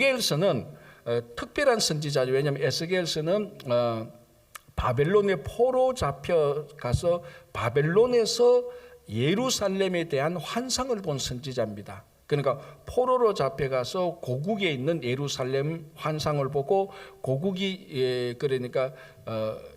에스겔서는 특별한 선지자죠. 왜냐하면 에스겔서는 바벨론에 포로 잡혀가서 바벨론에서 예루살렘에 대한 환상을 본 선지자입니다. 그러니까 포로로 잡혀가서 고국에 있는 예루살렘 환상을 보고 고국이 그러니까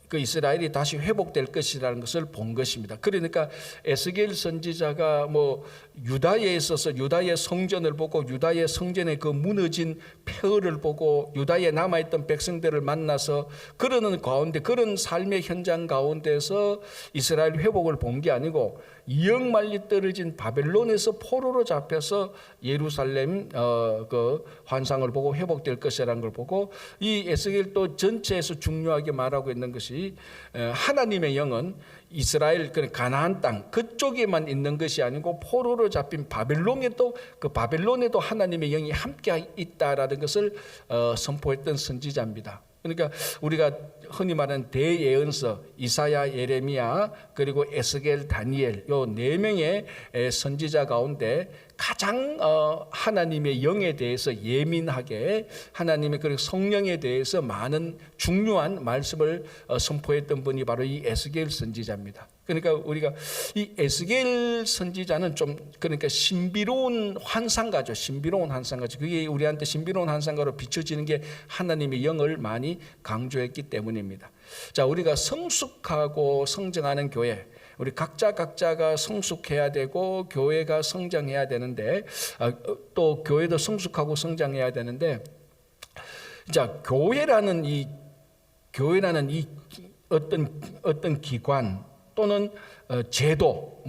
그 이스라엘이 다시 회복될 것이라는 것을 본 것입니다. 그러니까 에스겔 선지자가 뭐 유다에 있어서 유다의 성전을 보고 유다의 성전의 그 무너진 폐허를 보고 유다에 남아있던 백성들을 만나서 그러는 가운데 그런 삶의 현장 가운데서 이스라엘 회복을 본 게 아니고 이역만리 떨어진 바벨론에서 포로로 잡혀서 예루살렘 그 환상을 보고 회복될 것이라는 걸 보고 이 에스겔 또 전체에서 중요하게 말하고 있는 것이 하나님의 영은 이스라엘 그 가나안 땅 그쪽에만 있는 것이 아니고 포로로 잡힌 바벨론에도 그 바벨론에도 하나님의 영이 함께 있다라는 것을 선포했던 선지자입니다. 그러니까 우리가 흔히 말하는 대예언서 이사야, 예레미야 그리고 에스겔, 다니엘 요 네 명의 선지자 가운데 가장 하나님의 영에 대해서 예민하게 하나님의 그리고 성령에 대해서 많은 중요한 말씀을 선포했던 분이 바로 이 에스겔 선지자입니다. 그러니까 우리가 이 에스겔 선지자는 좀 그러니까 신비로운 환상가죠. 신비로운 환상가죠. 그게 우리한테 신비로운 환상가로 비춰지는 게 하나님의 영을 많이 강조했기 때문입니다. 자, 우리가 성숙하고 성장하는 교회, 우리 각자가 성숙해야 되고 교회가 성장해야 되는데 또 교회도 성숙하고 성장해야 되는데 자, 교회라는 이 어떤 기관 또는 제도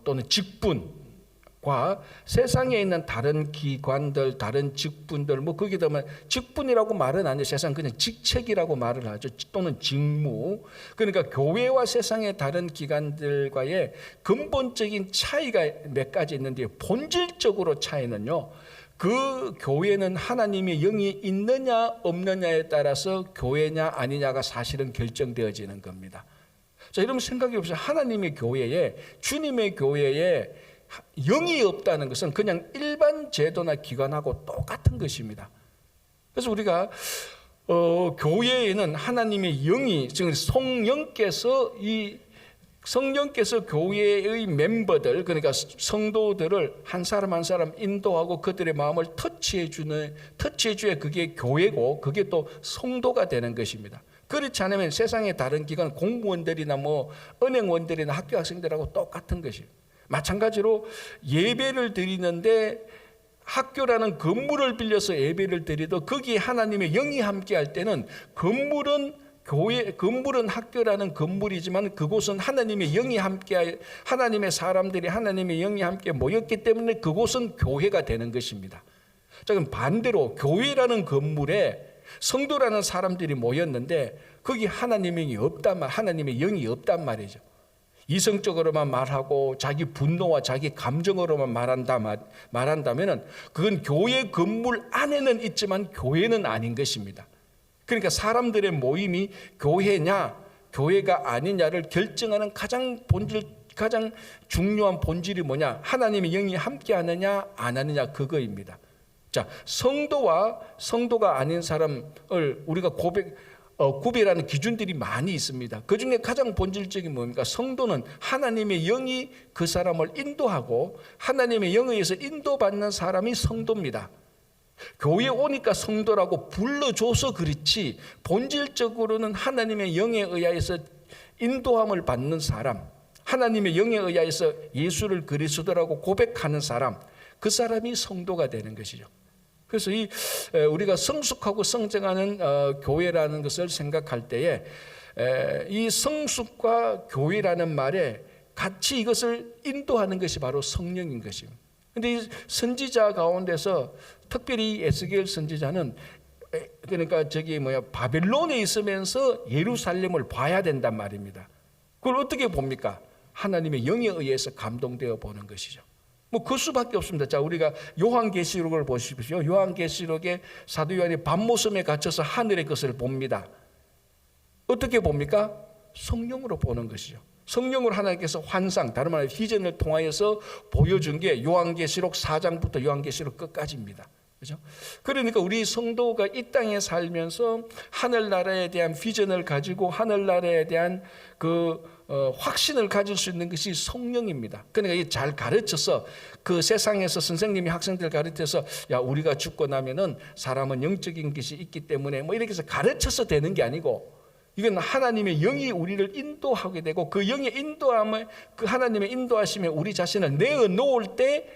또는 직분과 세상에 있는 다른 기관들, 다른 직분들 거기다 직분이라고 말은 안 해요. 세상 그냥 직책이라고 말을 하죠. 또는 직무. 그러니까 교회와 세상의 다른 기관들과의 근본적인 차이가 몇 가지 있는데 본질적으로 차이는요. 그 교회는 하나님의 영이 있느냐 없느냐에 따라서 교회냐 아니냐가 사실은 결정되어지는 겁니다. 자, 여러분 생각해 보세요. 하나님의 교회에 주님의 교회에 영이 없다는 것은 그냥 일반 제도나 기관하고 똑같은 것입니다. 그래서 우리가 교회에는 하나님의 영이 지금 성령께서 교회의 멤버들 그러니까 성도들을 한 사람 한 사람 인도하고 그들의 마음을 터치해줘야 그게 교회고 그게 또 성도가 되는 것입니다. 그렇지 않으면 세상의 다른 기관 공무원들이나 은행원들이나 학교 학생들하고 똑같은 것이에요. 마찬가지로 예배를 드리는데 학교라는 건물을 빌려서 예배를 드리도 거기에 하나님의 영이 함께할 때는 건물은 학교라는 건물이지만 그곳은 하나님의 영이 함께 하나님의 사람들이 하나님의 영이 함께 모였기 때문에 그곳은 교회가 되는 것입니다. 자, 그럼 반대로 교회라는 건물에 성도라는 사람들이 모였는데 거기 하나님의 영이 없단 말이죠. 이성적으로만 말하고 자기 분노와 자기 감정으로만 말한다면은 그건 교회 건물 안에는 있지만 교회는 아닌 것입니다. 그러니까 사람들의 모임이 교회냐 교회가 아니냐를 결정하는 가장 중요한 본질이 뭐냐? 하나님의 영이 함께 하느냐 안 하느냐 그거입니다. 자, 성도가 아닌 사람을 우리가 구별하는 기준들이 많이 있습니다. 그 중에 가장 본질적인 뭡니까? 성도는 하나님의 영이 그 사람을 인도하고 하나님의 영에 의해서 인도받는 사람이 성도입니다. 교회에 오니까 성도라고 불러줘서 그렇지 본질적으로는 하나님의 영에 의해서 인도함을 받는 사람, 하나님의 영에 의해서 예수를 그리스도라고 고백하는 사람, 그 사람이 성도가 되는 것이죠. 그래서 우리가 성숙하고 성장하는 교회라는 것을 생각할 때에 이 성숙과 교회라는 말에 같이 이것을 인도하는 것이 바로 성령인 것입니다. 그런데 이 선지자 가운데서 특별히 에스겔 선지자는 그러니까 바벨론에 있으면서 예루살렘을 봐야 된단 말입니다. 그걸 어떻게 봅니까? 하나님의 영에 의해서 감동되어 보는 것이죠. 그 수밖에 없습니다. 자, 우리가 요한계시록을 보십시오. 요한계시록에 사도 요한이 밤모섬에 갇혀서 하늘의 것을 봅니다. 어떻게 봅니까? 성령으로 보는 것이죠. 성령으로 하나님께서 환상, 다른 말로 비전을 통하여서 보여준 게 요한계시록 4장부터 요한계시록 끝까지입니다. 그죠? 그러니까 우리 성도가 이 땅에 살면서 하늘나라에 대한 비전을 가지고 하늘나라에 대한 확신을 가질 수 있는 것이 성령입니다. 그러니까 잘 가르쳐서 그 세상에서 선생님이 학생들 가르쳐서 야, 우리가 죽고 나면은 사람은 영적인 것이 있기 때문에 뭐 이렇게 해서 가르쳐서 되는 게 아니고, 이건 하나님의 영이 우리를 인도하게 되고, 그 영의 인도함을, 그 하나님의 인도하심에 우리 자신을 내어 놓을 때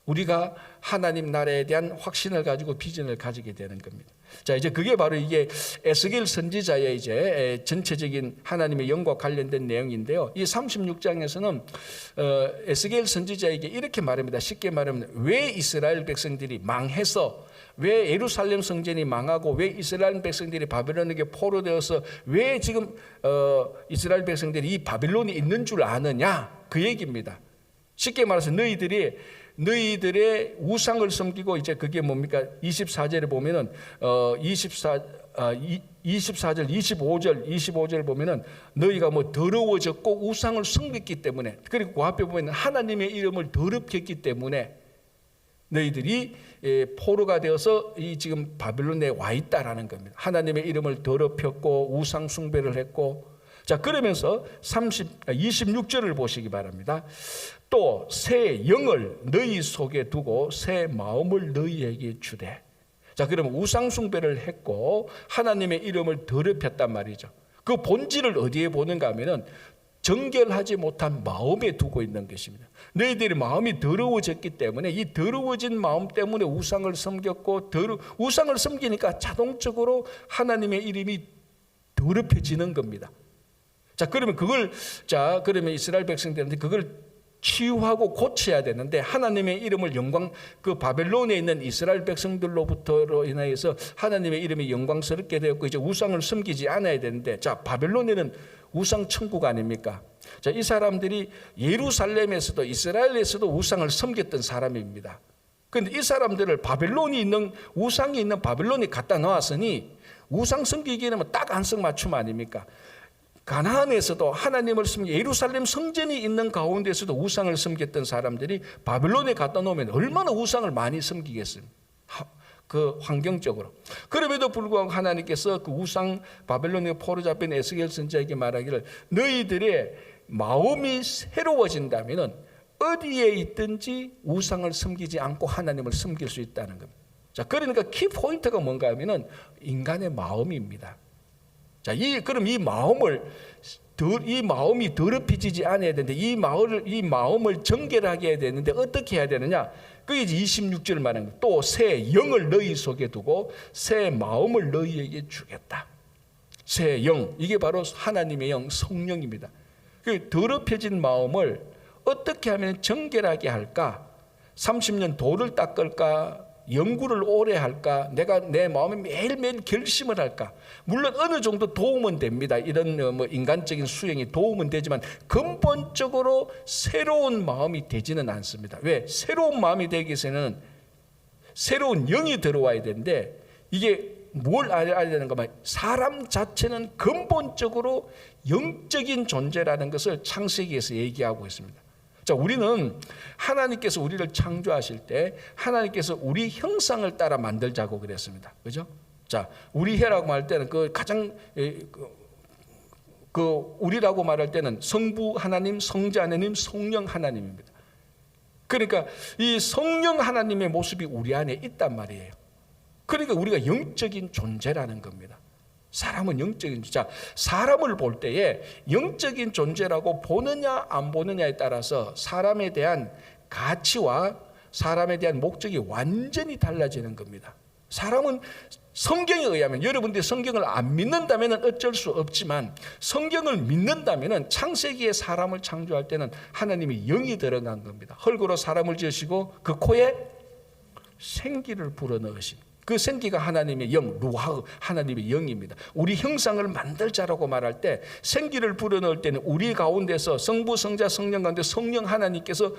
우리가 하나님 나라에 대한 확신을 가지고 비전을 가지게 되는 겁니다. 자, 이제 그게 바로 이게 에스겔 선지자의 이제 전체적인 하나님의 영과 관련된 내용인데요. 이 36장에서는 에스겔 선지자에게 이렇게 말합니다. 쉽게 말하면 왜 이스라엘 백성들이 망해서, 왜 예루살렘 성전이 망하고, 왜 이스라엘 백성들이 바벨론에게 포로되어서 왜 지금 이스라엘 백성들이 이 바벨론이 있는 줄 아느냐, 그 얘기입니다. 쉽게 말해서 너희들의 우상을 섬기고, 이제 그게 뭡니까? 24절에 보면은 24절, 25절 보면은 너희가 뭐 더러워졌고 우상을 섬겼기 때문에, 그리고 그 앞에 보면 하나님의 이름을 더럽게 했기 때문에 너희들이 포로가 되어서 이 지금 바벨론에 와 있다라는 겁니다. 하나님의 이름을 더럽혔고 우상 숭배를 했고. 자, 그러면서 26절을 보시기 바랍니다. 또 새 영을 너희 속에 두고 새 마음을 너희에게 주되. 자, 그러면 우상 숭배를 했고 하나님의 이름을 더럽혔단 말이죠. 그 본질을 어디에 보는가 하면은 정결하지 못한 마음에 두고 있는 것입니다. 너희들이 마음이 더러워졌기 때문에, 이 더러워진 마음 때문에 우상을 섬겼고, 우상을 섬기니까 자동적으로 하나님의 이름이 더럽혀지는 겁니다. 자, 그러면 그러면 이스라엘 백성들한테 그걸 치유하고 고쳐야 되는데, 하나님의 이름을 그 바벨론에 있는 이스라엘 백성들로부터로 인하여서 하나님의 이름이 영광스럽게 되었고, 이제 우상을 섬기지 않아야 되는데, 자, 바벨론에는 우상 천국 아닙니까? 자, 이 사람들이 예루살렘에서도 이스라엘에서도 우상을 섬겼던 사람입니다. 그런데 이 사람들을 우상이 있는 바벨론에 갖다 놓았으니, 우상 섬기기에는 딱 안성맞춤 아닙니까? 가나안에서도 하나님을 섬기, 예루살렘 성전이 있는 가운데서도 우상을 섬겼던 사람들이 바벨론에 갖다 놓으면 얼마나 우상을 많이 섬기겠습니까? 그 환경적으로. 그럼에도 불구하고 하나님께서 그 우상 바벨론에 포로 잡힌 에스겔 선지자에게 말하기를, 너희들의 마음이 새로워진다면 어디에 있든지 우상을 섬기지 않고 하나님을 섬길 수 있다는 겁니다. 자, 그러니까 키 포인트가 뭔가 하면은 인간의 마음입니다. 자, 그럼 이 마음이 더럽혀지지 않아야 되는데, 이 마음을 정결하게 해야 되는데 어떻게 해야 되느냐? 그게 이제 26절 말하는 거예요. 또 새 영을 너희 속에 두고 새 마음을 너희에게 주겠다. 새 영, 이게 바로 하나님의 영, 성령입니다. 그 더럽혀진 마음을 어떻게 하면 정결하게 할까? 30년 돌을 닦을까? 연구를 오래 할까? 내가 내 마음에 매일매일 결심을 할까? 물론 어느 정도 도움은 됩니다. 이런 인간적인 수행이 도움은 되지만 근본적으로 새로운 마음이 되지는 않습니다. 왜? 새로운 마음이 되기 위해서는 새로운 영이 들어와야 되는데, 이게 뭘 알아야 되는가 하면 사람 자체는 근본적으로 영적인 존재라는 것을 창세기에서 얘기하고 있습니다. 자, 우리는 하나님께서 우리를 창조하실 때 하나님께서 우리 형상을 따라 만들자고 그랬습니다. 그죠? 자, 우리해라고 말할 때는 우리라고 말할 때는 성부 하나님, 성자 하나님, 성령 하나님입니다. 그러니까 이 성령 하나님의 모습이 우리 안에 있단 말이에요. 그러니까 우리가 영적인 존재라는 겁니다. 사람은 영적인 존재. 자, 사람을 볼 때에 영적인 존재라고 보느냐 안 보느냐에 따라서 사람에 대한 가치와 사람에 대한 목적이 완전히 달라지는 겁니다. 사람은 성경에 의하면, 여러분들이 성경을 안 믿는다면 어쩔 수 없지만, 성경을 믿는다면 창세기에 사람을 창조할 때는 하나님이 영이 들어간 겁니다. 흙으로 사람을 지으시고 그 코에 생기를 불어넣으신, 그 생기가 하나님의 영, 루하흐, 하나님의 영입니다. 우리 형상을 만들자라고 말할 때 생기를 불어넣을 때는 우리 가운데서 성부, 성자, 성령 가운데 성령 하나님께서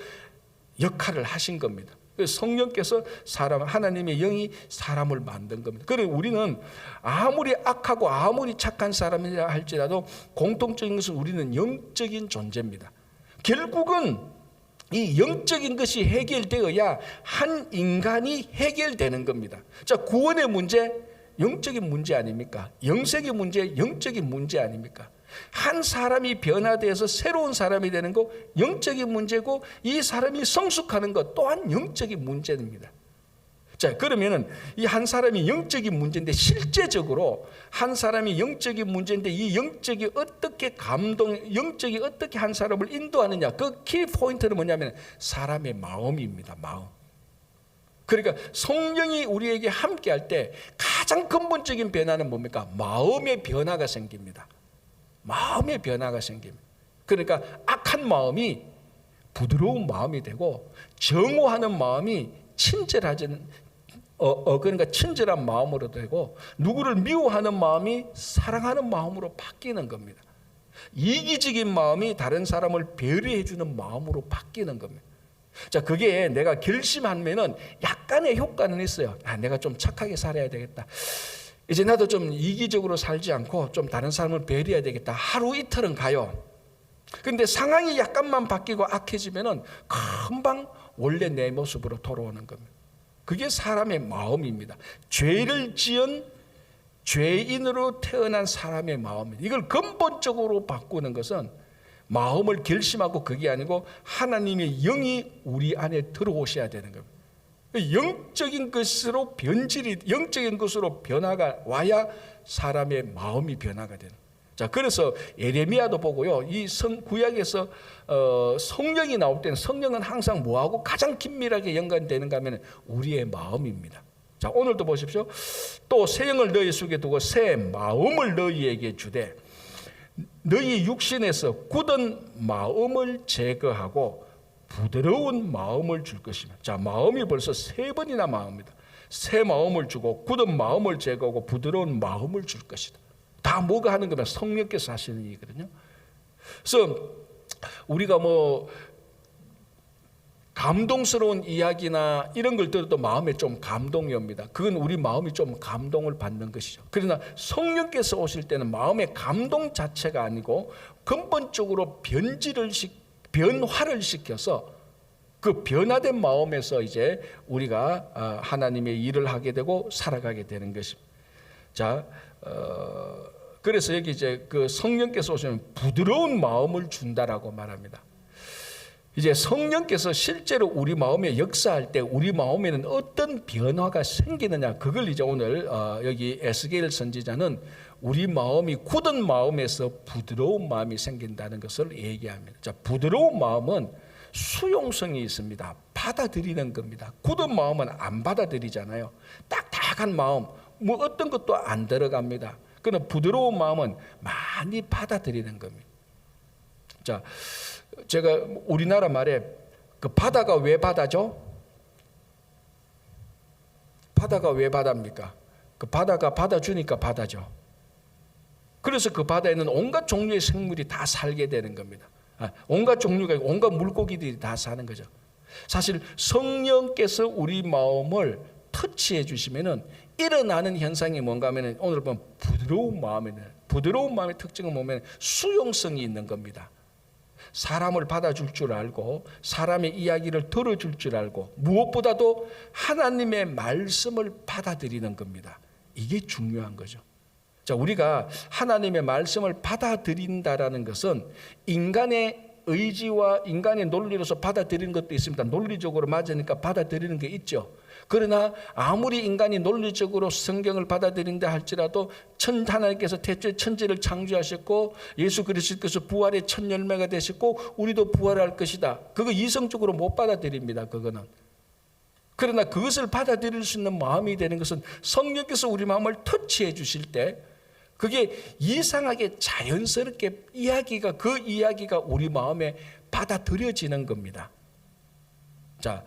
역할을 하신 겁니다. 성령께서 하나님의 영이 사람을 만든 겁니다. 그래서 우리는 아무리 악하고 아무리 착한 사람이라 할지라도 공통적인 것은 우리는 영적인 존재입니다. 결국은 이 영적인 것이 해결되어야 한 인간이 해결되는 겁니다. 자, 구원의 문제, 영적인 문제 아닙니까? 영생의 문제, 영적인 문제 아닙니까? 한 사람이 변화되어서 새로운 사람이 되는 거 영적인 문제고, 이 사람이 성숙하는 것 또한 영적인 문제입니다. 자, 그러면은 이 한 사람이 영적인 문제인데, 실제적으로 한 사람이 영적인 문제인데 이 영적이 어떻게 영적이 어떻게 한 사람을 인도하느냐, 그 키 포인트는 뭐냐면 사람의 마음입니다. 마음. 그러니까 성령이 우리에게 함께 할 때 가장 근본적인 변화는 뭡니까? 마음의 변화가 생깁니다. 마음의 변화가 생깁니다. 그러니까 악한 마음이 부드러운 마음이 되고, 정오하는 마음이 그러니까 친절한 마음으로 되고, 누구를 미워하는 마음이 사랑하는 마음으로 바뀌는 겁니다. 이기적인 마음이 다른 사람을 배려해 주는 마음으로 바뀌는 겁니다. 자, 그게 내가 결심하면은 약간의 효과는 있어요. 내가 좀 착하게 살아야 되겠다. 이제 나도 좀 이기적으로 살지 않고 좀 다른 사람을 배려해야 되겠다. 하루 이틀은 가요. 근데 상황이 약간만 바뀌고 악해지면은 금방 원래 내 모습으로 돌아오는 겁니다. 그게 사람의 마음입니다. 죄를 지은 죄인으로 태어난 사람의 마음입니다. 이걸 근본적으로 바꾸는 것은 마음을 결심하고 그게 아니고 하나님의 영이 우리 안에 들어오셔야 되는 겁니다. 영적인 것으로 영적인 것으로 변화가 와야 사람의 마음이 변화가 되는. 자, 그래서 예레미야도 보고요, 이 구약에서 성령이 나올 때는 성령은 항상 뭐하고 가장 긴밀하게 연관되는가 하면 우리의 마음입니다. 자, 오늘도 보십시오. 또 새 영을 너희 속에 두고 새 마음을 너희에게 주되 너희 육신에서 굳은 마음을 제거하고 부드러운 마음을 줄 것이며. 자, 마음이 벌써 3번이나 마음입니다. 새 마음을 주고 굳은 마음을 제거하고 부드러운 마음을 줄 것이다. 다 뭐가 하는 거면 성령께서 하시는 일이거든요. 그래서 우리가 뭐 감동스러운 이야기나 이런 걸 들어도 마음에 좀 감동이 옵니다. 그건 우리 마음이 좀 감동을 받는 것이죠. 그러나 성령께서 오실 때는 마음의 감동 자체가 아니고 근본적으로 변화를 시켜서 그 변화된 마음에서 이제 우리가 하나님의 일을 하게 되고 살아가게 되는 것입니다. 자, 그래서 여기 이제 그 성령께서 오시면 부드러운 마음을 준다라고 말합니다. 이제 성령께서 실제로 우리 마음에 역사할 때 우리 마음에는 어떤 변화가 생기느냐, 그걸 이제 오늘 여기 에스겔 선지자는 우리 마음이 굳은 마음에서 부드러운 마음이 생긴다는 것을 얘기합니다. 자, 부드러운 마음은 수용성이 있습니다. 받아들이는 겁니다. 굳은 마음은 안 받아들이잖아요. 딱딱한 마음, 뭐 어떤 것도 안 들어갑니다. 그러나 부드러운 마음은 많이 받아들이는 겁니다. 자, 제가 우리나라 말에 그 바다가 왜 바다죠? 바다가 왜 바다입니까? 그 바다가 받아주니까 바다죠. 그래서 그 바다에는 온갖 종류의 생물이 다 살게 되는 겁니다. 온갖 종류가, 온갖 물고기들이 다 사는 거죠. 사실 성령께서 우리 마음을 터치해 주시면은 일어나는 현상이 뭔가 하면 오늘 보면 부드러운 마음의 특징은 뭐냐면 수용성이 있는 겁니다. 사람을 받아줄 줄 알고 사람의 이야기를 들어줄 줄 알고 무엇보다도 하나님의 말씀을 받아들이는 겁니다. 이게 중요한 거죠. 자, 우리가 하나님의 말씀을 받아들인다라는 것은 인간의 의지와 인간의 논리로서 받아들이는 것도 있습니다. 논리적으로 맞으니까 받아들이는 게 있죠. 그러나 아무리 인간이 논리적으로 성경을 받아들인다 할지라도 하나님께서 태초에 천지를 창조하셨고 예수 그리스도께서 부활의 첫 열매가 되셨고 우리도 부활할 것이다. 그거 이성적으로 못 받아들입니다. 그거는. 그러나 그것을 받아들일 수 있는 마음이 되는 것은 성령께서 우리 마음을 터치해 주실 때 그게 이상하게 자연스럽게 그 이야기가 우리 마음에 받아들여지는 겁니다. 자,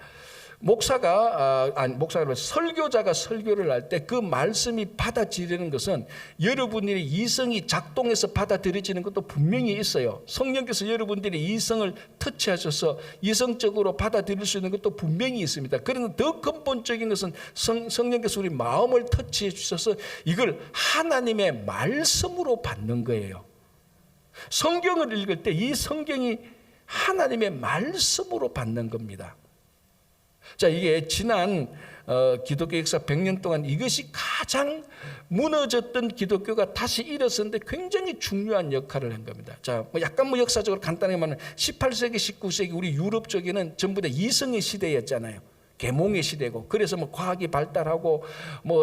설교자가 설교를 할 때 그 말씀이 받아들이는 것은 여러분들의 이성이 작동해서 받아들여지는 것도 분명히 있어요. 성령께서 여러분들의 이성을 터치하셔서 이성적으로 받아들일 수 있는 것도 분명히 있습니다. 그러나 더 근본적인 것은 성령께서 우리 마음을 터치해 주셔서 이걸 하나님의 말씀으로 받는 거예요. 성경을 읽을 때 이 성경이 하나님의 말씀으로 받는 겁니다. 자, 이게 지난 기독교 역사 100년 동안 이것이 가장 무너졌던 기독교가 다시 일어섰는데 굉장히 중요한 역할을 한 겁니다. 자, 약간 역사적으로 간단하게 말하면 18세기, 19세기 우리 유럽 쪽에는 전부 다 이성의 시대였잖아요. 계몽의 시대고, 그래서 과학이 발달하고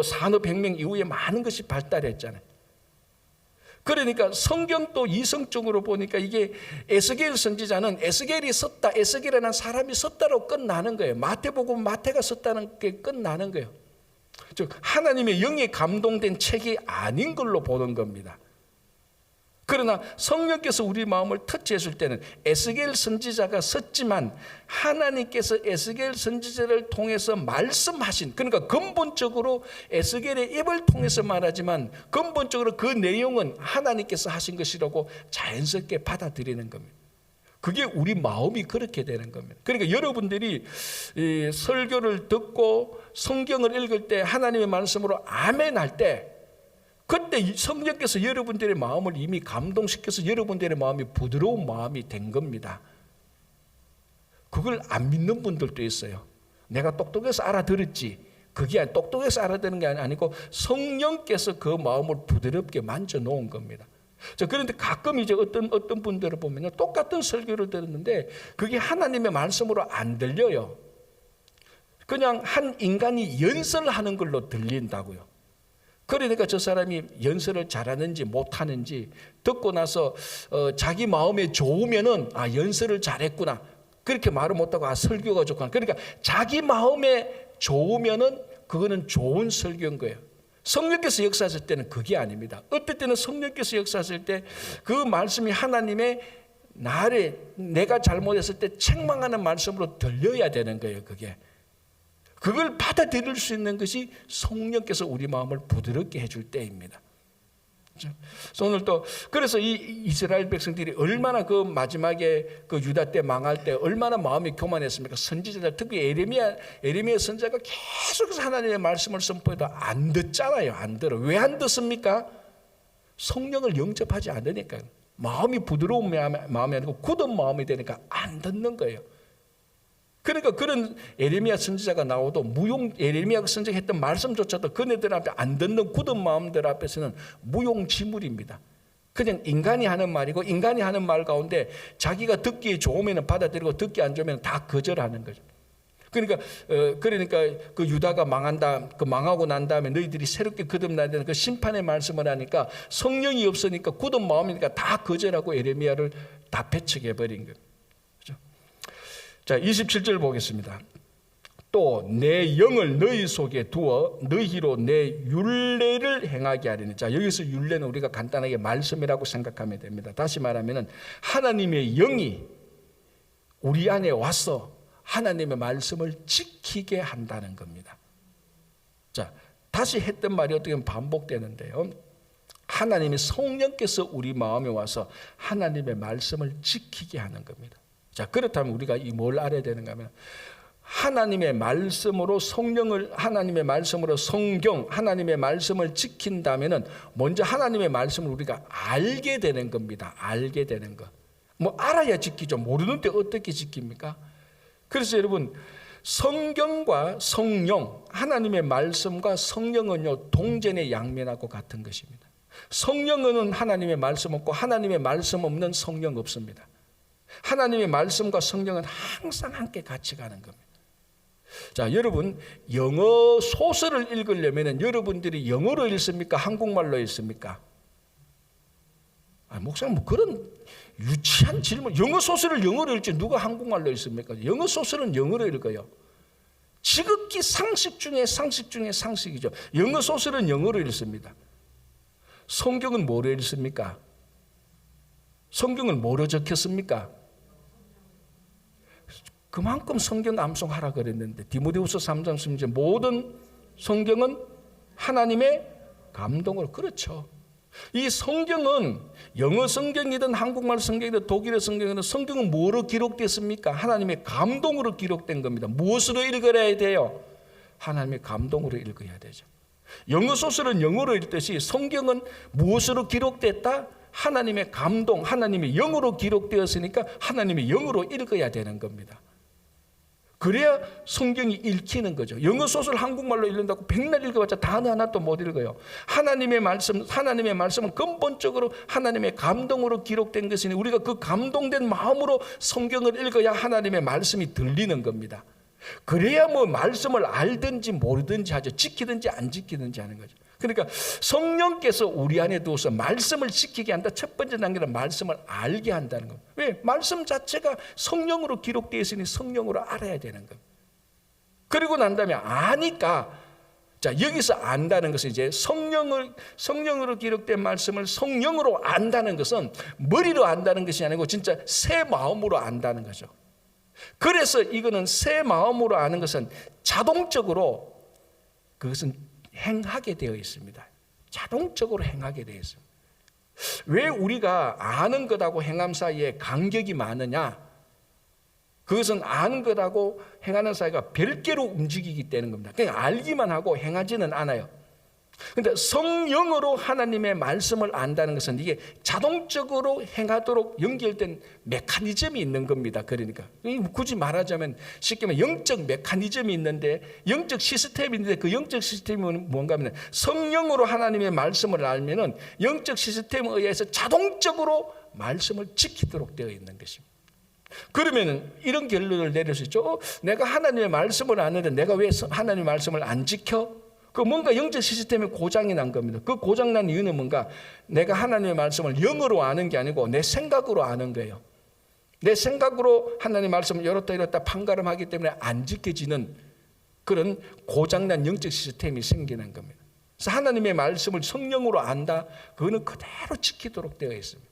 산업혁명 이후에 많은 것이 발달했잖아요. 그러니까 성경도 이성적으로 보니까 이게 에스겔 선지자는 에스겔이 썼다, 에스겔이라는 사람이 썼다로 끝나는 거예요. 마태복음 마태가 썼다는 게 끝나는 거예요. 즉 하나님의 영에 감동된 책이 아닌 걸로 보는 겁니다. 그러나 성령께서 우리 마음을 터치했을 때는 에스겔 선지자가 썼지만 하나님께서 에스겔 선지자를 통해서 말씀하신, 그러니까 근본적으로 에스겔의 입을 통해서 말하지만 근본적으로 그 내용은 하나님께서 하신 것이라고 자연스럽게 받아들이는 겁니다. 그게 우리 마음이 그렇게 되는 겁니다. 그러니까 여러분들이 이 설교를 듣고 성경을 읽을 때 하나님의 말씀으로 아멘 할 때, 그때 성령께서 여러분들의 마음을 이미 감동시켜서 여러분들의 마음이 부드러운 마음이 된 겁니다. 그걸 안 믿는 분들도 있어요. 내가 똑똑해서 알아들었지. 그게 똑똑해서 알아듣는 게 아니고 성령께서 그 마음을 부드럽게 만져 놓은 겁니다. 자, 그런데 가끔 이제 어떤 분들을 보면요, 똑같은 설교를 들었는데 그게 하나님의 말씀으로 안 들려요. 그냥 한 인간이 연설하는 걸로 들린다고요. 그러니까 저 사람이 연설을 잘하는지 못하는지 듣고 나서 자기 마음에 좋으면은 연설을 잘했구나 그렇게 말을 못하고 설교가 좋구나. 그러니까 자기 마음에 좋으면은 그거는 좋은 설교인 거예요. 성령께서 역사하실 때는 그게 아닙니다. 어떨 때는 성령께서 역사하실 때 그 말씀이 하나님의 내가 잘못했을 때 책망하는 말씀으로 들려야 되는 거예요. 그걸 받아들일 수 있는 것이 성령께서 우리 마음을 부드럽게 해줄 때입니다. 그래서 이 이스라엘 백성들이 얼마나 그 마지막에 그 유다 때 망할 때 얼마나 마음이 교만했습니까? 선지자들, 특히 에레미야 선지자가 계속해서 하나님의 말씀을 선포해도 안 듣잖아요. 안 들어. 왜 안 듣습니까? 성령을 영접하지 않으니까. 마음이 부드러운 마음이 아니고 굳은 마음이 되니까 안 듣는 거예요. 그러니까 그런 에레미야 선지자가 나오도 에레미야가 선지했던 말씀조차도 그네들 앞에 안 듣는 굳은 마음들 앞에서는 무용지물입니다. 그냥 인간이 하는 말이고, 인간이 하는 말 가운데 자기가 듣기에 좋으면 받아들이고 듣기 안 좋으면 다 거절하는 거죠. 그러니까 그 유다가 망한다, 그 망하고 난 다음에 너희들이 새롭게 거듭나야 되는 그 심판의 말씀을 하니까 성령이 없으니까 굳은 마음이니까 다 거절하고 에레미야를 다 배척해 버린 거예요. 자, 27절 보겠습니다. 또 내 영을 너희 속에 두어 너희로 내 율례를 행하게 하리니. 자, 여기서 율례는 우리가 간단하게 말씀이라고 생각하면 됩니다. 다시 말하면 하나님의 영이 우리 안에 와서 하나님의 말씀을 지키게 한다는 겁니다. 자, 다시 했던 말이 어떻게 보면 반복되는데요. 하나님의 성령께서 우리 마음에 와서 하나님의 말씀을 지키게 하는 겁니다. 자, 그렇다면 우리가 뭘 알아야 되는가 하면 하나님의 말씀으로 하나님의 말씀으로 성경, 하나님의 말씀을 지킨다면은 먼저 하나님의 말씀을 우리가 알게 되는 겁니다. 알게 되는 것. 알아야 지키죠. 모르는데 어떻게 지킵니까? 그래서 여러분, 성경과 성령, 하나님의 말씀과 성령은요, 동전의 양면하고 같은 것입니다. 성령은 하나님의 말씀 없고 하나님의 말씀 없는 성령 없습니다. 하나님의 말씀과 성령은 항상 함께 같이 가는 겁니다. 자, 여러분, 영어 소설을 읽으려면 여러분들이 영어로 읽습니까? 한국말로 읽습니까? 목사님, 그런 유치한 질문. 영어 소설을 영어로 읽지 누가 한국말로 읽습니까? 영어 소설은 영어로 읽어요. 지극히 상식 중에 상식 중에 상식이죠. 영어 소설은 영어로 읽습니다. 성경은 뭐로 읽습니까? 성경은 뭐로 적혔습니까? 그만큼 성경 암송하라 그랬는데 디모데후서 3장 16절 모든 성경은 하나님의 감동으로. 그렇죠. 이 성경은 영어 성경이든 한국말 성경이든 독일어 성경이든 성경은 뭐로 기록됐습니까? 하나님의 감동으로 기록된 겁니다. 무엇으로 읽어야 돼요? 하나님의 감동으로 읽어야 되죠. 영어 소설은 영어로 읽듯이 성경은 무엇으로 기록됐다? 하나님의 감동, 하나님의 영으로 기록되었으니까 하나님의 영으로 읽어야 되는 겁니다. 그래야 성경이 읽히는 거죠. 영어 소설 한국말로 읽는다고 백날 읽어봤자 단어 하나도 못 읽어요. 하나님의 말씀은 근본적으로 하나님의 감동으로 기록된 것이니 우리가 그 감동된 마음으로 성경을 읽어야 하나님의 말씀이 들리는 겁니다. 그래야 뭐 말씀을 알든지 모르든지 하죠. 지키든지 안 지키든지 하는 거죠. 그러니까 성령께서 우리 안에 두어서 말씀을 지키게 한다. 첫 번째 단계는 말씀을 알게 한다는 겁니다. 왜? 말씀 자체가 성령으로 기록되어 있으니 성령으로 알아야 되는 겁니다. 그리고 난 다음에 아니까, 자, 여기서 안다는 것은 이제 성령으로 기록된 말씀을 성령으로 안다는 것은 머리로 안다는 것이 아니고 진짜 새 마음으로 안다는 거죠. 그래서 이거는 새 마음으로 아는 것은 자동적으로 그것은 행하게 되어 있습니다. 자동적으로 행하게 되어 있습니다. 왜 우리가 아는 것하고 행함 사이에 간격이 많으냐? 그것은 아는 것하고 행하는 사이가 별개로 움직이기 때문인 겁니다. 그냥 알기만 하고 행하지는 않아요. 그런데 성령으로 하나님의 말씀을 안다는 것은 이게 자동적으로 행하도록 연결된 메커니즘이 있는 겁니다. 그러니까 굳이 말하자면 쉽게 말하면 영적 메커니즘이 있는데, 영적 시스템이 있는데 그 영적 시스템은 뭔가 하면 성령으로 하나님의 말씀을 알면은 영적 시스템에 의해서 자동적으로 말씀을 지키도록 되어 있는 것입니다. 그러면은 이런 결론을 내릴 수 있죠. 내가 하나님의 말씀을 아는데 내가 왜 하나님의 말씀을 안 지켜? 그 뭔가 영적 시스템에 고장이 난 겁니다. 그 고장 난 이유는 뭔가 내가 하나님의 말씀을 영어로 아는 게 아니고 내 생각으로 아는 거예요. 내 생각으로 하나님의 말씀을 이렇다 판가름하기 때문에 안 지켜지는 그런 고장 난 영적 시스템이 생기는 겁니다. 그래서 하나님의 말씀을 성령으로 안다. 그거는 그대로 지키도록 되어 있습니다.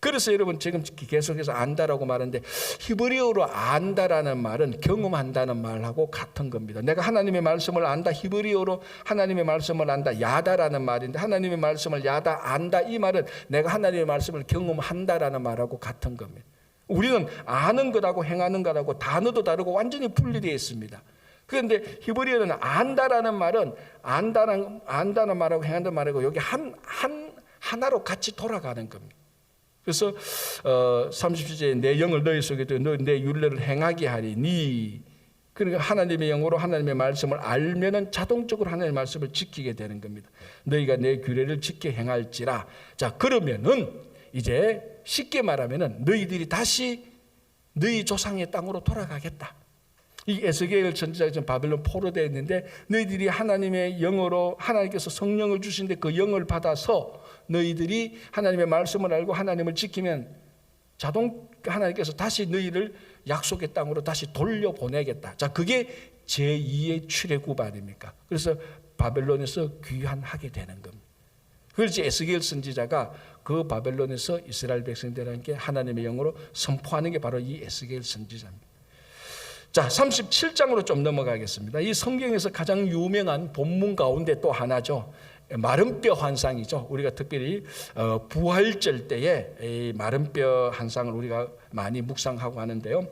그래서 여러분 지금 계속해서 안다라고 말하는데 히브리어로 안다라는 말은 경험한다는 말하고 같은 겁니다. 내가 하나님의 말씀을 안다. 히브리어로 하나님의 말씀을 안다. 야다라는 말인데 하나님의 말씀을 야다 안다. 이 말은 내가 하나님의 말씀을 경험한다라는 말하고 같은 겁니다. 우리는 아는 것하고 행하는 것하고 단어도 다르고 완전히 분리되어 있습니다. 그런데 히브리어는 안다라는 말은 안다는 말하고 행한다는 말하고 여기 하나로 같이 돌아가는 겁니다. 그래서 30절에 내 영을 너희 속에 두어 내 율례를 행하게 하리니, 그러니까 하나님의 영으로 하나님의 말씀을 알면은 자동적으로 하나님의 말씀을 지키게 되는 겁니다. 너희가 내 규례를 지켜 행할지라. 자, 그러면은 이제 쉽게 말하면은 너희들이 다시 너희 조상의 땅으로 돌아가겠다. 이 에스겔 선지자가 지금 바벨론 포로되어 있는데 너희들이 하나님의 영으로 하나님께서 성령을 주신데 그 영을 받아서 너희들이 하나님의 말씀을 알고 하나님을 지키면 하나님께서 다시 너희를 약속의 땅으로 다시 돌려보내겠다. 자, 그게 제2의 출애굽 아닙니까? 그래서 바벨론에서 귀환하게 되는 겁니다. 그래서 에스겔 선지자가 그 바벨론에서 이스라엘 백성들에게 하나님의 영으로 선포하는 게 바로 이 에스겔 선지자입니다. 자, 37장으로 좀 넘어가겠습니다. 이 성경에서 가장 유명한 본문 가운데 또 하나죠. 마른 뼈 환상이죠. 우리가 특별히 부활절 때에 이 마른 뼈 환상을 우리가 많이 묵상하고 하는데요.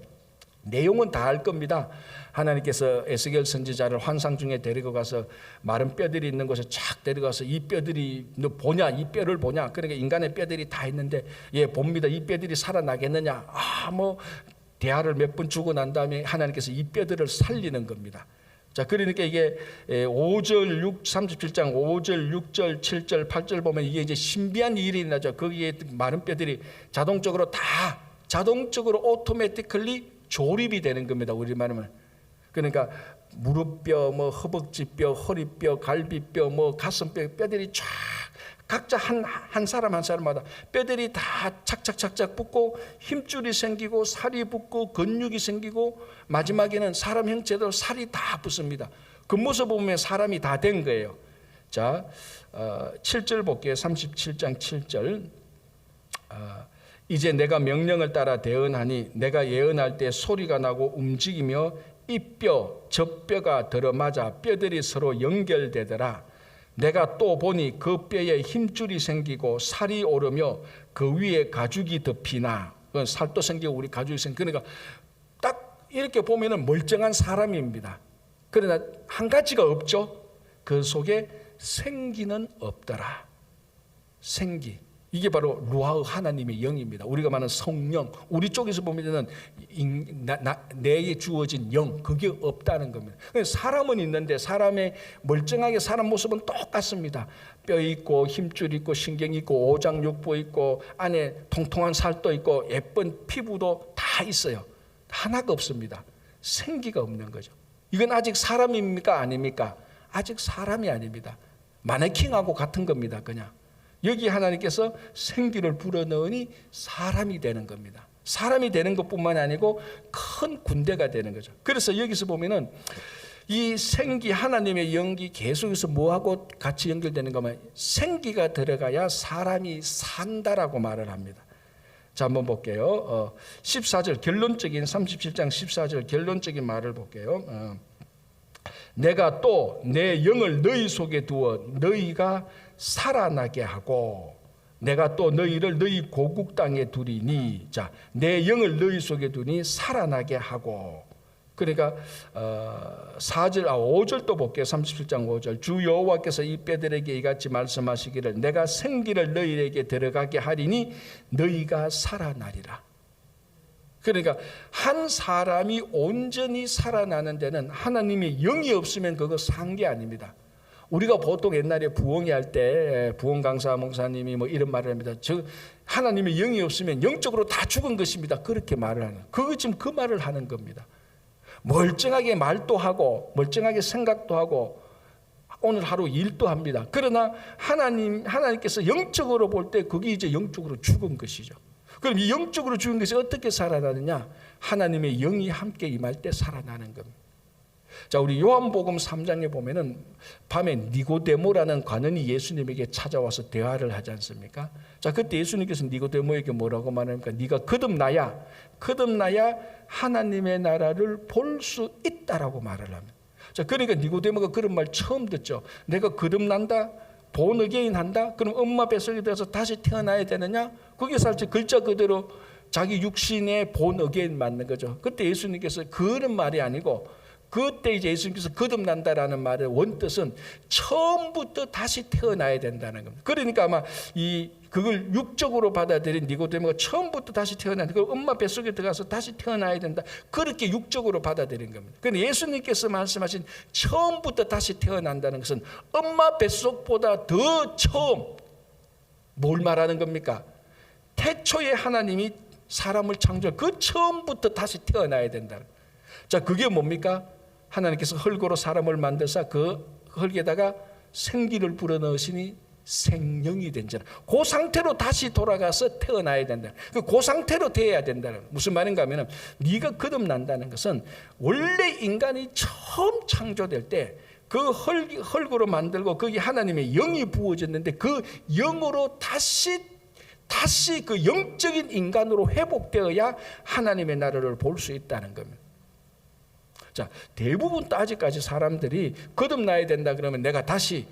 내용은 다 알 겁니다. 하나님께서 에스겔 선지자를 환상 중에 데리고 가서 마른 뼈들이 있는 곳에 쫙 데려가서 이 뼈들이 너 보냐? 이 뼈를 보냐? 그러니까 인간의 뼈들이 다 있는데 예, 봅니다. 이 뼈들이 살아나겠느냐? 대화를 몇 번 주고 난 다음에 하나님께서 이 뼈들을 살리는 겁니다. 자, 그러니까 이게 37장 5절, 6절, 7절, 8절 보면 이게 이제 신비한 일이 나죠. 거기에 많은 뼈들이 자동적으로 오토매티컬리 조립이 되는 겁니다. 우리말하면. 그러니까 무릎뼈, 허벅지뼈, 허리뼈, 갈비뼈, 가슴뼈 뼈들이 쫙 각자 한 사람 한 사람마다 뼈들이 다 착착착착 붙고 힘줄이 생기고 살이 붙고 근육이 생기고 마지막에는 사람 형체대로 살이 다 붙습니다. 그 모습 보면 사람이 다 된 거예요. 자, 7절 볼게요. 37장 7절. 이제 내가 명령을 따라 대언하니 내가 예언할 때 소리가 나고 움직이며 이 뼈, 저 뼈가 들어맞아 뼈들이 서로 연결되더라. 내가 또 보니 그 뼈에 힘줄이 생기고 살이 오르며 그 위에 가죽이 덮이나, 살도 생기고 우리 가죽이 생기고, 그러니까 딱 이렇게 보면은 멀쩡한 사람입니다. 그러나 한 가지가 없죠. 그 속에 생기는 없더라. 생기. 이게 바로 루아흐 하나님의 영입니다. 우리가 말하는 성령, 우리 쪽에서 보면은 내게 주어진 영, 그게 없다는 겁니다. 사람은 있는데 사람의 멀쩡하게 사람 모습은 똑같습니다. 뼈 있고 힘줄 있고 신경 있고 오장육부 있고 안에 통통한 살도 있고 예쁜 피부도 다 있어요. 하나가 없습니다. 생기가 없는 거죠. 이건 아직 사람입니까? 아닙니까? 아직 사람이 아닙니다. 마네킹하고 같은 겁니다. 그냥 여기 하나님께서 생기를 불어넣으니 사람이 되는 겁니다. 사람이 되는 것뿐만 아니고 큰 군대가 되는 거죠. 그래서 여기서 보면은 이 생기, 하나님의 영이 계속해서 뭐하고 같이 연결되는가 하면 생기가 들어가야 사람이 산다라고 말을 합니다. 자, 한번 볼게요. 14절 결론적인 37장 14절 결론적인 말을 볼게요. 내가 또 내 영을 너희 속에 두어 너희가 살아나게 하고 내가 또 너희를 너희 고국 땅에 두리니, 자, 내 영을 너희 속에 두니 살아나게 하고. 그러니까 5절 또 볼게요. 37장 5절 주 여호와께서 이 뼈들에게 이같이 말씀하시기를 내가 생기를 너희에게 들어가게 하리니 너희가 살아나리라. 그러니까 한 사람이 온전히 살아나는 데는 하나님의 영이 없으면 그거 산 게 아닙니다. 우리가 보통 옛날에 부흥회 할 때 부흥 강사 목사님이 뭐 이런 말을 합니다. 저 하나님의 영이 없으면 영적으로 다 죽은 것입니다. 그렇게 말을 하는. 그거 지금 그 말을 하는 겁니다. 멀쩡하게 말도 하고 멀쩡하게 생각도 하고 오늘 하루 일도 합니다. 그러나 하나님께서 영적으로 볼 때 그게 이제 영적으로 죽은 것이죠. 그럼 이 영적으로 죽은 것이 어떻게 살아나느냐? 하나님의 영이 함께 임할 때 살아나는 겁니다. 자, 우리 요한복음 3장에 보면은 밤에 니고데모라는 관원이 예수님에게 찾아와서 대화를 하지 않습니까? 자, 그때 예수님께서 니고데모에게 뭐라고 말합니까? 네가 거듭나야 하나님의 나라를 볼 수 있다라고 말을 합니다. 자, 그러니까 니고데모가 그런 말 처음 듣죠. 내가 거듭난다, 본 어게인 한다. 그럼 엄마 뱃속에 들어서 다시 태어나야 되느냐? 그게 사실 글자 그대로 자기 육신의 본 어게인 맞는 거죠. 그때 예수님께서 그런 말이 아니고 그때 이제 예수님께서 거듭난다라는 말의 원뜻은 처음부터 다시 태어나야 된다는 겁니다. 그러니까 아마 그걸 육적으로 받아들인 니고데모가 처음부터 다시 태어난다. 그 엄마 뱃속에 들어가서 다시 태어나야 된다. 그렇게 육적으로 받아들인 겁니다. 그런데 예수님께서 말씀하신 처음부터 다시 태어난다는 것은 엄마 뱃속보다 더 처음 뭘 말하는 겁니까? 태초에 하나님이 사람을 창조할 그 처음부터 다시 태어나야 된다. 자, 그게 뭡니까? 하나님께서 흙으로 사람을 만드사 그 흙에다가 생기를 불어넣으시니 생명이 된 자라. 그 상태로 다시 돌아가서 태어나야 된다. 그 상태로 돼야 된다는. 무슨 말인가 하면 네가 거듭난다는 것은 원래 인간이 처음 창조될 때 그 흙으로 만들고 거기 하나님의 영이 부어졌는데 그 영으로 다시 그 영적인 인간으로 회복되어야 하나님의 나라를 볼 수 있다는 겁니다. 자, 대부분 또 아직까지 사람들이 거듭나야 된다 그러면 내가 다시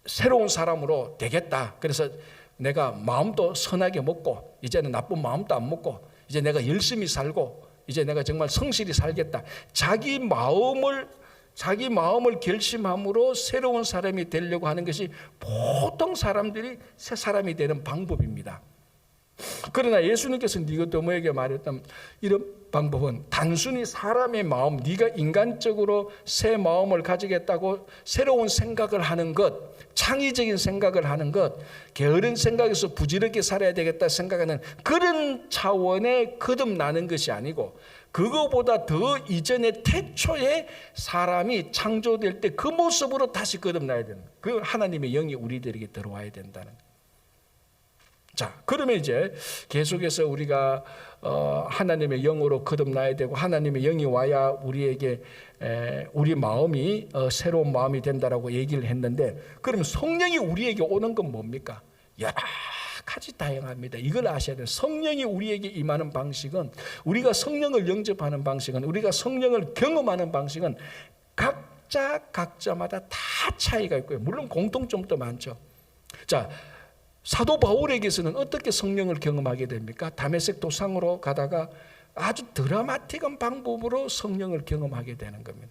새로운 사람으로 되겠다. 그래서 내가 마음도 선하게 먹고 이제는 나쁜 마음도 안 먹고 이제 내가 열심히 살고 이제 내가 정말 성실히 살겠다. 자기 마음을 결심함으로 새로운 사람이 되려고 하는 것이 보통 사람들이 새 사람이 되는 방법입니다. 그러나 예수님께서 니고데모에게 말했던 이런 방법은 단순히 사람의 마음, 네가 인간적으로 새 마음을 가지겠다고 새로운 생각을 하는 것, 창의적인 생각을 하는 것, 게으른 생각에서 부지런하게 살아야 되겠다 생각하는 그런 차원의 거듭나는 것이 아니고 그거보다 더 이전에 태초에 사람이 창조될 때 그 모습으로 다시 거듭나야 되는, 그 하나님의 영이 우리들에게 들어와야 된다는 거예요. 자, 그러면 이제 계속해서 우리가 하나님의 영으로 거듭나야 되고 하나님의 영이 와야 우리에게 우리 마음이 새로운 마음이 된다라고 얘기를 했는데, 그러면 성령이 우리에게 오는 건 뭡니까? 여러 가지 다양합니다. 이걸 아셔야 돼요. 성령이 우리에게 임하는 방식은, 우리가 성령을 영접하는 방식은, 우리가 성령을 경험하는 방식은 각자마다 다 차이가 있고요. 물론 공통점도 많죠. 자, 사도 바울에게서는 어떻게 성령을 경험하게 됩니까? 다메섹 도상으로 가다가 아주 드라마틱한 방법으로 성령을 경험하게 되는 겁니다.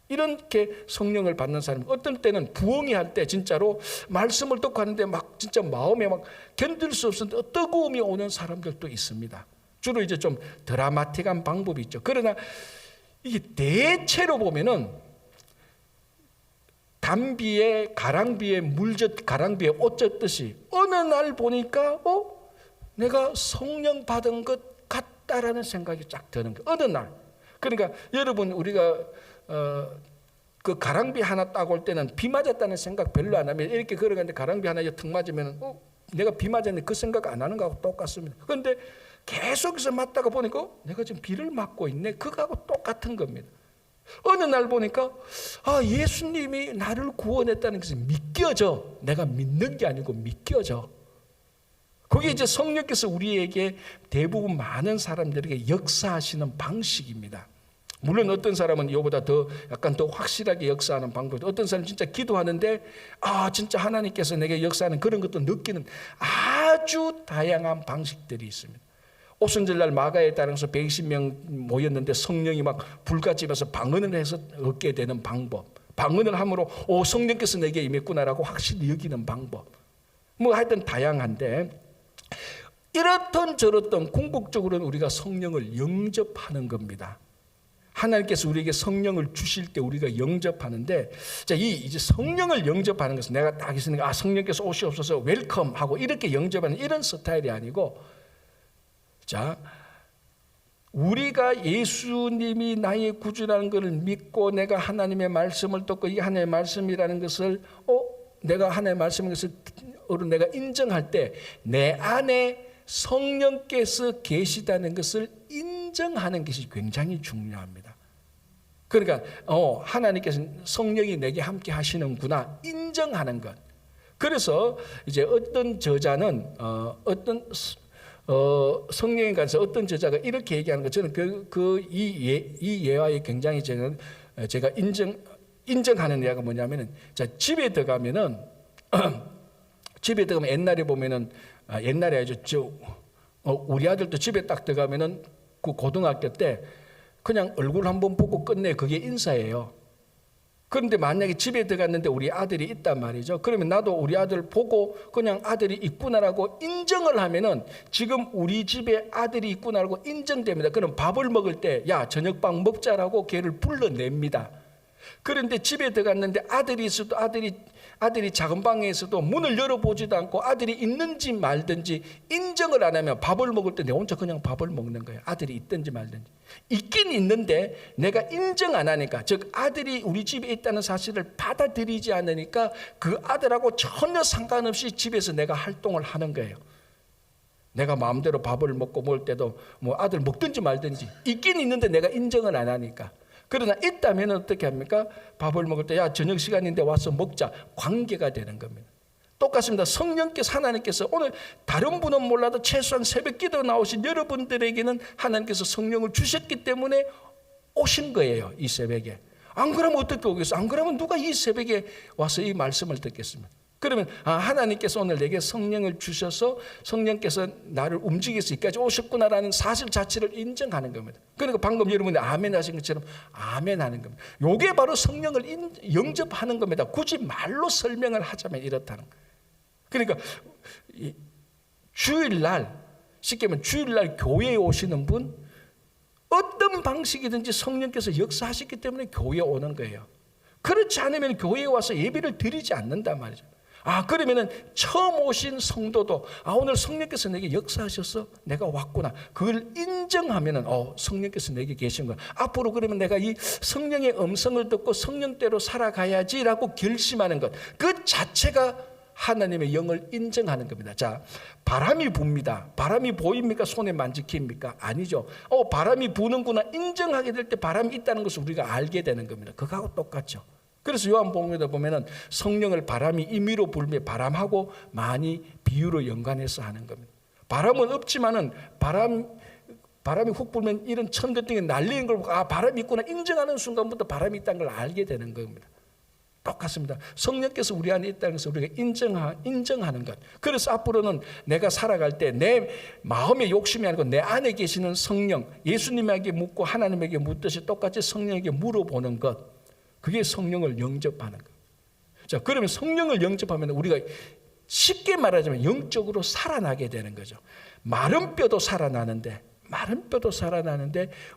이렇게 성령을 받는 사람, 어떤 때는 부엉이 할 때 진짜로 말씀을 듣고 하는데 막 진짜 마음에 막 견딜 수 없었는데 뜨거움이 오는 사람들도 있습니다. 주로 이제 좀 드라마틱한 방법이 있죠. 그러나 이게 대체로 보면은 담비에 가랑비에 물젓 가랑비에 옷 젖듯이 어느 날 보니까 내가 성령 받은 것 같다라는 생각이 쫙 드는 거예요. 어느 날. 그러니까 여러분 우리가 그 가랑비 하나 따고 올 때는 비 맞았다는 생각 별로 안 하면 이렇게 걸어가는데 가랑비 하나 턱 맞으면 내가 비 맞았는데 그 생각 안 하는 거하고 똑같습니다. 그런데 계속해서 맞다가 보니까 내가 지금 비를 맞고 있네. 그거하고 똑같은 겁니다. 어느 날 보니까 예수님이 나를 구원했다는 것이 믿겨져. 내가 믿는 게 아니고 믿겨져. 그게 이제 성령께서 우리에게 대부분 많은 사람들에게 역사하시는 방식입니다. 물론 어떤 사람은 이보다 더 약간 더 확실하게 역사하는 방법도, 어떤 사람은 진짜 기도하는데 진짜 하나님께서 내게 역사하는 그런 것도 느끼는 아주 다양한 방식들이 있습니다. 오순절날 마가에 따라서 120명 모였는데 성령이 막 불같이면서 방언을 해서 얻게 되는 방법, 방언을 함으로 성령께서 내게 임했구나라고 확실히 여기는 방법, 뭐 하여튼 다양한데, 이렇든 저렇든 궁극적으로는 우리가 성령을 영접하는 겁니다. 하나님께서 우리에게 성령을 주실 때 우리가 영접하는데, 자, 이제 성령을 영접하는 것은 내가 딱 있으니까 성령께서 오시옵소서 웰컴 하고 이렇게 영접하는 이런 스타일이 아니고, 자, 우리가 예수님이 나의 구주라는 것을 믿고 내가 하나님의 말씀을 듣고 이게 하나님의 말씀이라는 것을 내가 하나님의 말씀인 것을 내가 인정할 때 내 안에 성령께서 계시다는 것을 인정하는 것이 굉장히 중요합니다. 그러니까 하나님께서 성령이 내게 함께 하시는구나 인정하는 것. 그래서 이제 어떤 저자는 성령에 관해서 어떤 저자가 이렇게 얘기하는 것, 저는 이 예화에 굉장히 제가 인정하는 예가 뭐냐면은, 자, 집에 들어가면 옛날에 보면은 옛날에 우리 아들도 집에 딱 들어가면은 그 고등학교 때 그냥 얼굴 한번 보고 끝내, 그게 인사예요. 그런데 만약에 집에 들어갔는데 우리 아들이 있단 말이죠. 그러면 나도 우리 아들 보고 그냥 아들이 있구나라고 인정을 하면은 지금 우리 집에 아들이 있구나라고 인정됩니다. 그럼 밥을 먹을 때 야, 저녁밥 먹자라고 걔를 불러냅니다. 그런데 집에 들어갔는데 아들이 있어도 아들이 작은 방에 있어도 문을 열어보지도 않고 아들이 있는지 말든지 인정을 안 하면 밥을 먹을 때 내 혼자 그냥 밥을 먹는 거예요. 아들이 있든지 말든지. 있긴 있는데 내가 인정 안 하니까, 즉 아들이 우리 집에 있다는 사실을 받아들이지 않으니까 그 아들하고 전혀 상관없이 집에서 내가 활동을 하는 거예요. 내가 마음대로 밥을 먹고 먹을 때도 뭐 아들 먹든지 말든지 있긴 있는데 내가 인정을 안 하니까. 그러나 있다면 어떻게 합니까? 밥을 먹을 때 야, 저녁 시간인데 와서 먹자. 관계가 되는 겁니다. 똑같습니다. 성령께서, 하나님께서 오늘 다른 분은 몰라도 최소한 새벽 기도 나오신 여러분들에게는 하나님께서 성령을 주셨기 때문에 오신 거예요. 이 새벽에. 안 그러면 어떻게 오겠어요? 안 그러면 누가 이 새벽에 와서 이 말씀을 듣겠습니까? 그러면 하나님께서 오늘 내게 성령을 주셔서 성령께서 나를 움직여서 여기까지 오셨구나라는 사실 자체를 인정하는 겁니다. 그러니까 방금 여러분이 아멘 하신 것처럼 아멘 하는 겁니다. 이게 바로 성령을 영접하는 겁니다. 굳이 말로 설명을 하자면 이렇다는 거예요. 그러니까 주일날, 쉽게 말하면 주일날 교회에 오시는 분, 어떤 방식이든지 성령께서 역사하셨기 때문에 교회에 오는 거예요. 그렇지 않으면 교회에 와서 예배를 드리지 않는단 말이죠. 그러면은 처음 오신 성도도 오늘 성령께서 내게 역사하셔서 내가 왔구나, 그걸 인정하면은 성령께서 내게 계신 거야. 앞으로 그러면 내가 이 성령의 음성을 듣고 성령대로 살아가야지라고 결심하는 것, 그 자체가 하나님의 영을 인정하는 겁니다. 자, 바람이 붑니다. 바람이 보입니까? 손에 만지킵니까? 아니죠. 바람이 부는구나 인정하게 될 때 바람이 있다는 것을 우리가 알게 되는 겁니다. 그거하고 똑같죠. 그래서 요한복음에 보면은 성령을 바람이 임의로 불며 바람하고 많이 비유로 연관해서 하는 겁니다. 바람은 없지만은 바람이 훅 불면 이런 천둥이 날리는 걸 보고 바람이 있구나 인정하는 순간부터 바람이 있다는 걸 알게 되는 겁니다. 똑같습니다. 성령께서 우리 안에 있다는 것을 우리가 인정하는 것. 그래서 앞으로는 내가 살아갈 때 내 마음의 욕심이 아니고 내 안에 계시는 성령, 예수님에게 묻고 하나님에게 묻듯이 똑같이 성령에게 물어보는 것. 그게 성령을 영접하는 거예요. 자, 그러면 성령을 영접하면 우리가 쉽게 말하자면 영적으로 살아나게 되는 거죠. 마른 뼈도 살아나는데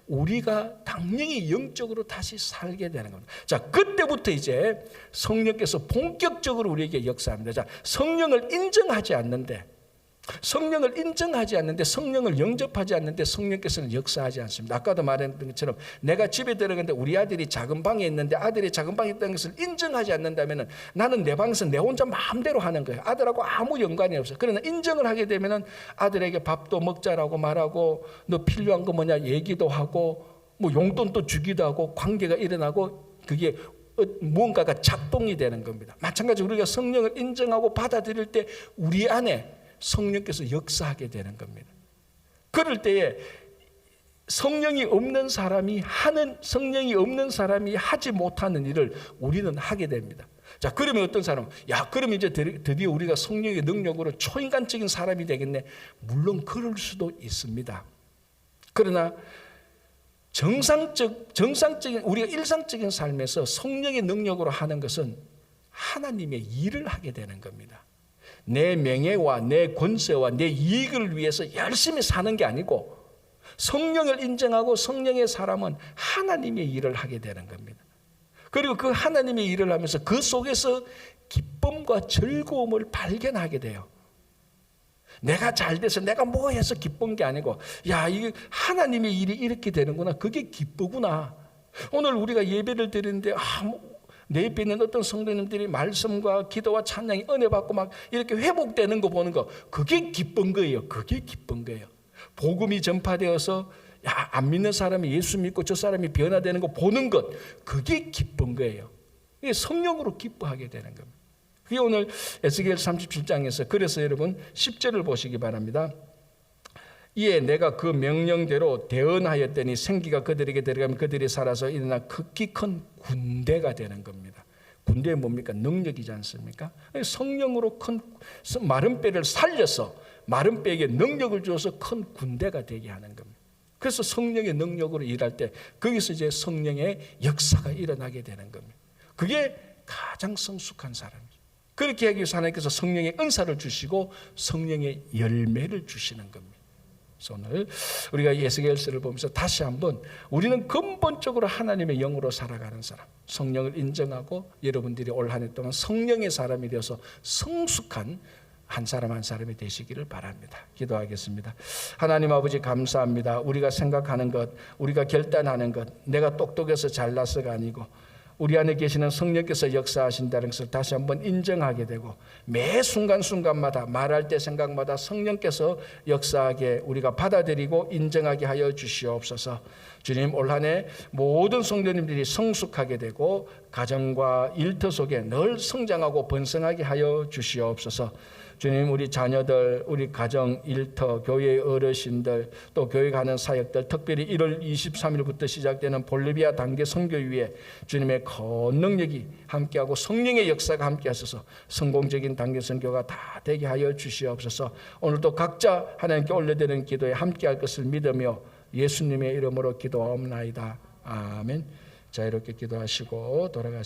우리가 당연히 영적으로 다시 살게 되는 겁니다. 자, 그때부터 이제 성령께서 본격적으로 우리에게 역사합니다. 자, 성령을 인정하지 않는데 성령을 영접하지 않는데 성령께서는 역사하지 않습니다. 아까도 말했던 것처럼 내가 집에 들어갔는데 우리 아들이 작은 방에 있는데 아들이 작은 방에 있다는 것을 인정하지 않는다면 나는 내 방에서 내 혼자 마음대로 하는 거예요. 아들하고 아무 연관이 없어요. 그러나 인정을 하게 되면 아들에게 밥도 먹자라고 말하고 너 필요한 거 뭐냐 얘기도 하고 뭐 용돈도 주기도 하고 관계가 일어나고 그게 무언가가 작동이 되는 겁니다. 마찬가지로 우리가 성령을 인정하고 받아들일 때 우리 안에 성령께서 역사하게 되는 겁니다. 그럴 때에 성령이 없는 사람이 하지 못하는 일을 우리는 하게 됩니다. 자, 그러면 어떤 사람은 그럼 이제 드디어 우리가 성령의 능력으로 초인간적인 사람이 되겠네. 물론 그럴 수도 있습니다. 그러나 정상적인 우리가 일상적인 삶에서 성령의 능력으로 하는 것은 하나님의 일을 하게 되는 겁니다. 내 명예와 내 권세와 내 이익을 위해서 열심히 사는 게 아니고 성령을 인정하고 성령의 사람은 하나님의 일을 하게 되는 겁니다. 그리고 그 하나님의 일을 하면서 그 속에서 기쁨과 즐거움을 발견하게 돼요. 내가 잘 돼서 내가 뭐 해서 기쁜 게 아니고 이게 하나님의 일이 이렇게 되는구나. 그게 기쁘구나. 오늘 우리가 예배를 드리는데 내 옆에 있는 어떤 성도님들이 말씀과 기도와 찬양이 은혜 받고 막 이렇게 회복되는 거 보는 거 그게 기쁜 거예요. 그게 기쁜 거예요. 복음이 전파되어서 안 믿는 사람이 예수 믿고 저 사람이 변화되는 거 보는 것 그게 기쁜 거예요. 이게 성령으로 기뻐하게 되는 겁니다. 그게 오늘 에스겔 37장에서 그래서 여러분 10절을 보시기 바랍니다. 이에 내가 그 명령대로 대언하였더니 생기가 그들에게 들어가면 그들이 살아서 일어나 극히 큰 군대가 되는 겁니다. 군대는 뭡니까? 능력이지 않습니까? 성령으로 큰 마른 뼈를 살려서 마른 뼈에게 능력을 주어서 큰 군대가 되게 하는 겁니다. 그래서 성령의 능력으로 일할 때 거기서 이제 성령의 역사가 일어나게 되는 겁니다. 그게 가장 성숙한 사람이죠. 그렇게 하기 위해서 하나님께서 성령의 은사를 주시고 성령의 열매를 주시는 겁니다. 오늘 우리가 에스겔서를 보면서 다시 한번 우리는 근본적으로 하나님의 영으로 살아가는 사람, 성령을 인정하고 여러분들이 올 한 해 동안 성령의 사람이 되어서 성숙한 한 사람 한 사람이 되시기를 바랍니다. 기도하겠습니다. 하나님 아버지 감사합니다. 우리가 생각하는 것, 우리가 결단하는 것, 내가 똑똑해서 잘나서가 아니고 우리 안에 계시는 성령께서 역사하신다는 것을 다시 한번 인정하게 되고 매 순간순간마다 말할 때 생각마다 성령께서 역사하게 우리가 받아들이고 인정하게 하여 주시옵소서. 주님, 올 한 해 모든 성도님들이 성숙하게 되고 가정과 일터 속에 늘 성장하고 번성하게 하여 주시옵소서. 주님, 우리 자녀들, 우리 가정, 일터, 교회의 어르신들, 또 교회 가는 사역들, 특별히 1월 23일부터 시작되는 볼리비아 단계 선교위에 주님의 권능력이 함께하고 성령의 역사가 함께하셔서 성공적인 단계 선교가 다 되게 하여 주시옵소서. 오늘도 각자 하나님께 올려드리는 기도에 함께할 것을 믿으며 예수님의 이름으로 기도하옵나이다. 아멘. 자, 이렇게 기도하시고 돌아가시겠습니다.